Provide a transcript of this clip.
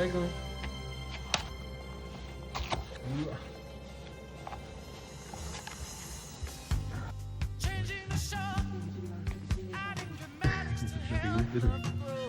Czego? Changing the show, adding dramatics to help the